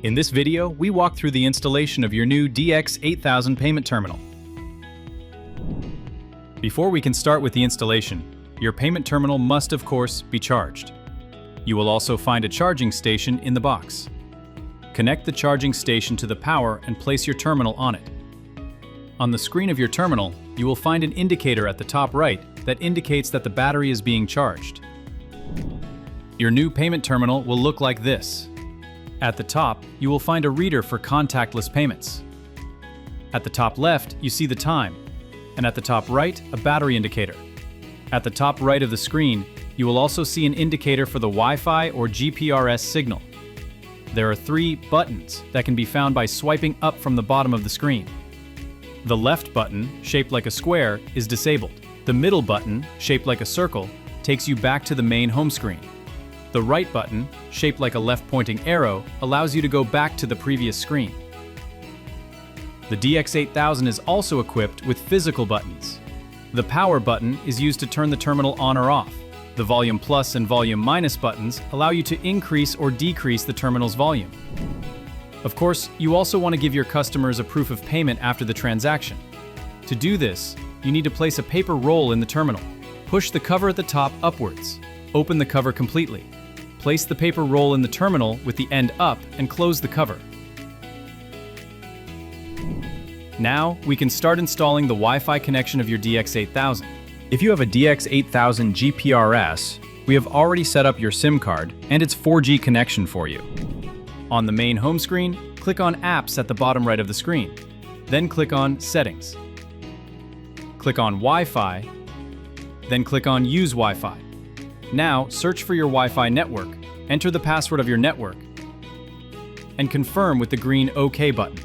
In this video, we walk through the installation of your new DX8000 payment terminal. Before we can start with the installation, your payment terminal must, of course, be charged. You will also find a charging station in the box. Connect the charging station to the power and place your terminal on it. On the screen of your terminal, you will find an indicator at the top right that indicates that the battery is being charged. Your new payment terminal will look like this. At the top, you will find a reader for contactless payments. At the top left, you see the time, and at the top right, a battery indicator. At the top right of the screen, you will also see an indicator for the Wi-Fi or GPRS signal. There are 3 buttons that can be found by swiping up from the bottom of the screen. The left button, shaped like a square, is disabled. The middle button, shaped like a circle, takes you back to the main home screen. The right button, shaped like a left-pointing arrow, allows you to go back to the previous screen. The DX8000 is also equipped with physical buttons. The power button is used to turn the terminal on or off. The volume plus and volume minus buttons allow you to increase or decrease the terminal's volume. Of course, you also want to give your customers a proof of payment after the transaction. To do this, you need to place a paper roll in the terminal. Push the cover at the top upwards. Open the cover completely. Place the paper roll in the terminal with the end up and close the cover. Now, we can start installing the Wi-Fi connection of your DX8000. If you have a DX8000 GPRS, we have already set up your SIM card and its 4G connection for you. On the main home screen, click on Apps at the bottom right of the screen. Then click on Settings. Click on Wi-Fi, then click on Use Wi-Fi. Now, search for your Wi-Fi network, enter the password of your network, and confirm with the green OK button.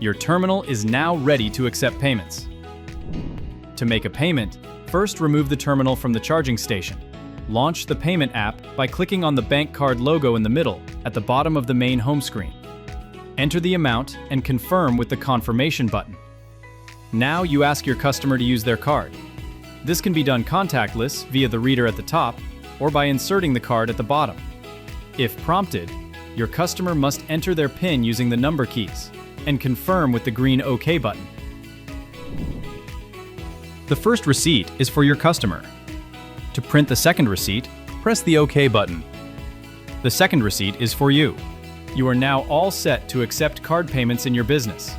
Your terminal is now ready to accept payments. To make a payment, first remove the terminal from the charging station. Launch the payment app by clicking on the bank card logo in the middle at the bottom of the main home screen. Enter the amount and confirm with the confirmation button. Now you ask your customer to use their card. This can be done contactless via the reader at the top or by inserting the card at the bottom. If prompted, your customer must enter their PIN using the number keys and confirm with the green OK button. The first receipt is for your customer. To print the second receipt, press the OK button. The second receipt is for you. You are now all set to accept card payments in your business.